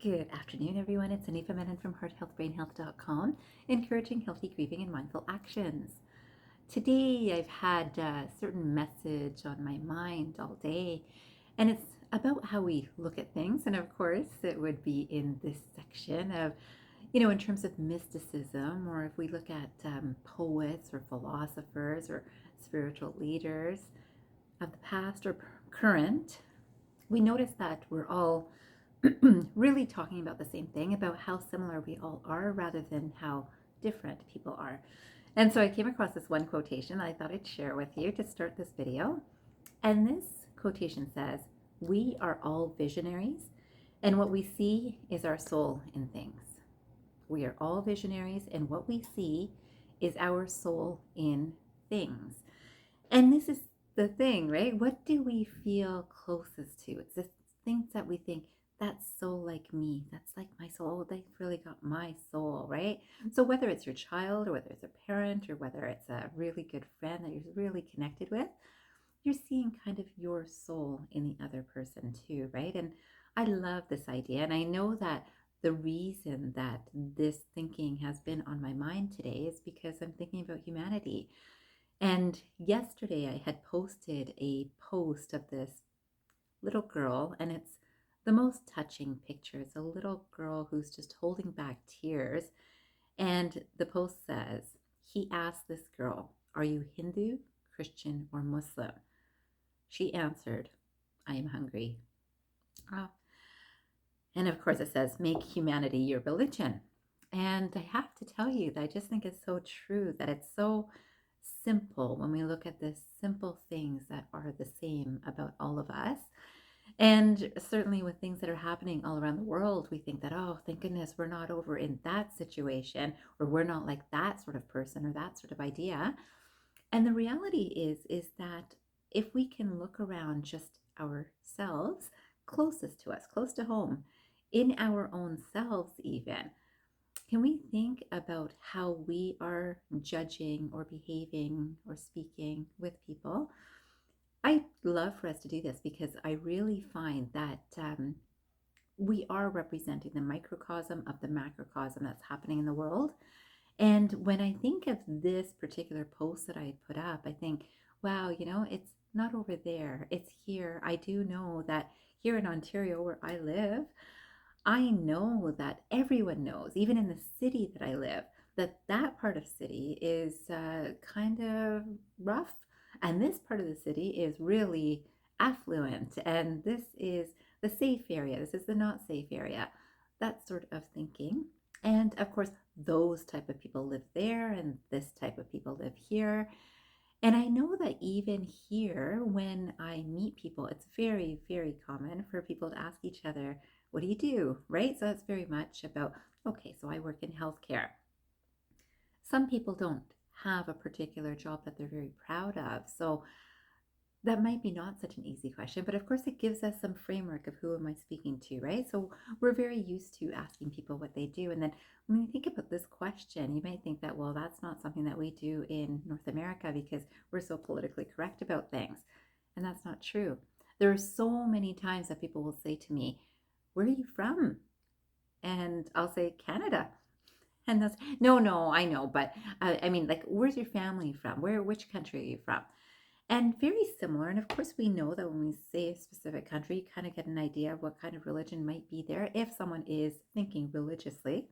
Good afternoon, everyone. It's Anifa Menon from hearthealthbrainhealth.com, encouraging healthy grieving and mindful actions. Today, I've had a certain message on my mind all day, and it's about how we look at things. And of course, it would be in this section of, in terms of mysticism, or if we look at poets or philosophers or spiritual leaders of the past or current, we notice that we're all really talking about the same thing, about how similar we all are rather than how different people are. And so I came across this one quotation I thought I'd share with you to start this video. And this quotation says, "We are all visionaries, and what we see is our soul in things." We are all visionaries, and what we see is our soul in things. And this is the thing, right? What do we feel closest to? It's the things that we think, that's so like me. That's like my soul. They really got my soul, right? So whether it's your child or whether it's a parent or whether it's a really good friend that you're really connected with, you're seeing kind of your soul in the other person too, right? And I love this idea. And I know that the reason that this thinking has been on my mind today is because I'm thinking about humanity. And yesterday I had posted a post of this little girl, and it's the most touching picture. It's a little girl who's just holding back tears. And the post says, he asked this girl, "Are you Hindu, Christian, or Muslim?" She answered, "I am hungry." Oh. And of course it says, "Make humanity your religion." And I have to tell you that I just think it's so true, that it's so simple when we look at the simple things that are the same about all of us. And certainly with things that are happening all around the world, we think that, oh, thank goodness we're not over in that situation, or we're not like that sort of person or that sort of idea. And the reality is that if we can look around just ourselves, closest to us, close to home, in our own selves even, can we think about how we are judging or behaving or speaking with people? I love for us to do this because I really find that we are representing the microcosm of the macrocosm that's happening in the world. And when I think of this particular post that I put up, I think, wow, it's not over there, it's here. I do know that here in Ontario, where I live, I know that everyone knows, even in the city that I live, that that part of city is kind of rough, and this part of the city is really affluent, and this is the safe area, this is the not safe area, that sort of thinking. And of course, those type of people live there, and this type of people live here. And I know that even here, when I meet people, it's very, very common for people to ask each other, "What do you do?" Right? So that's very much about, okay, so I work in healthcare. Some people don't have a particular job that they're very proud of. So that might be not such an easy question, but of course it gives us some framework of who am I speaking to, right? So we're very used to asking people what they do. And then when you think about this question, you might think that, well, that's not something that we do in North America because we're so politically correct about things. And that's not true. There are so many times that people will say to me, "Where are you from?" And I'll say, "Canada." And that's, no, I know, but I mean, like, where's your family from? Which country are you from? And very similar. And of course, we know that when we say a specific country, you kind of get an idea of what kind of religion might be there if someone is thinking religiously.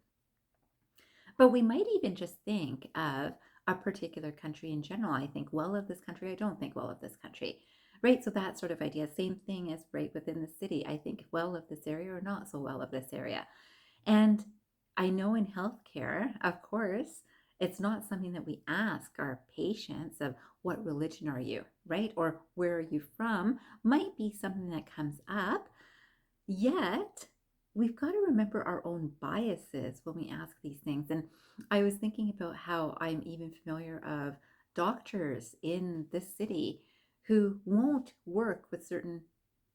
But we might even just think of a particular country in general. I think well of this country, I don't think well of this country, right? So that sort of idea, same thing as right within the city. I think well of this area or not so well of this area. And I know in healthcare, of course, it's not something that we ask our patients of, "What religion are you?" Right? Or "Where are you from?" Might be something that comes up. Yet, we've got to remember our own biases when we ask these things. And I was thinking about how I'm even familiar of doctors in this city who won't work with certain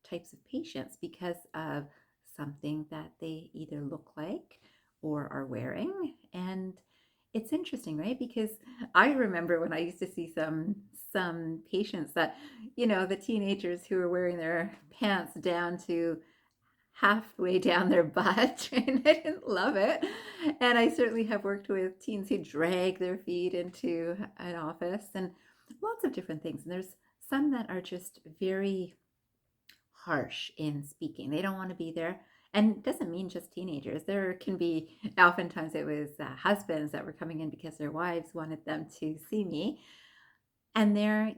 types of patients because of something that they either look like or are wearing. And it's interesting, right? Because I remember when I used to see some patients that, the teenagers who were wearing their pants down to halfway down their butt, and I didn't love it. And I certainly have worked with teens who drag their feet into an office and lots of different things. And there's some that are just very harsh in speaking. They don't want to be there. And it doesn't mean just teenagers. There can be, oftentimes it was husbands that were coming in because their wives wanted them to see me. And they're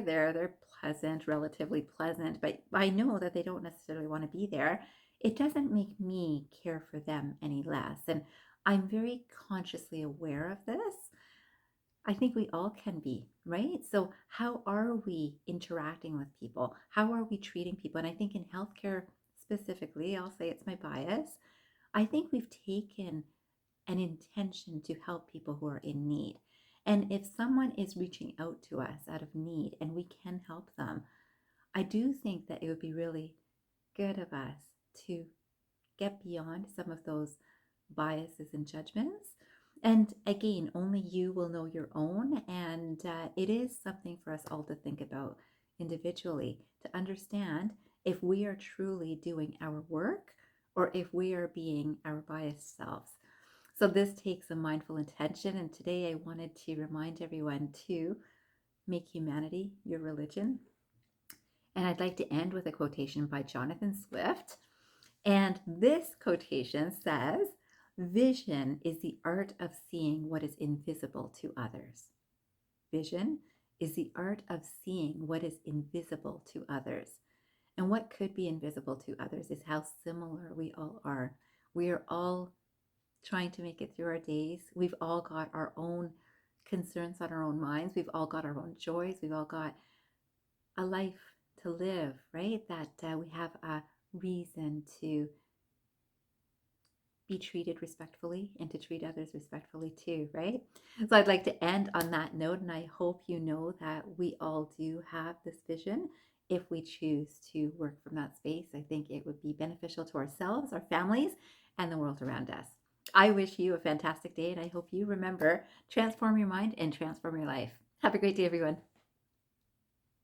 there, they're pleasant, relatively pleasant, but I know that they don't necessarily want to be there. It doesn't make me care for them any less. And I'm very consciously aware of this. I think we all can be, right? So, how are we interacting with people? How are we treating people? And I think in healthcare specifically, I'll say it's my bias. I think we've taken an intention to help people who are in need. And if someone is reaching out to us out of need and we can help them, I do think that it would be really good of us to get beyond some of those biases and judgments. And again, only you will know your own. And it is something for us all to think about individually to understand if we are truly doing our work or if we are being our biased selves. So this takes a mindful intention. And today I wanted to remind everyone to make humanity your religion. And I'd like to end with a quotation by Jonathan Swift. And this quotation says, "Vision is the art of seeing what is invisible to others." Vision is the art of seeing what is invisible to others. And what could be invisible to others is how similar we all are. We are all trying to make it through our days. We've all got our own concerns on our own minds. We've all got our own joys. We've all got a life to live, right? That we have a reason to be treated respectfully and to treat others respectfully too, right? So I'd like to end on that note, and I hope you know that we all do have this vision. If we choose to work from that space, I think it would be beneficial to ourselves, our families, and the world around us. I wish you a fantastic day, and I hope you remember transform your mind and transform your life. Have a great day, everyone.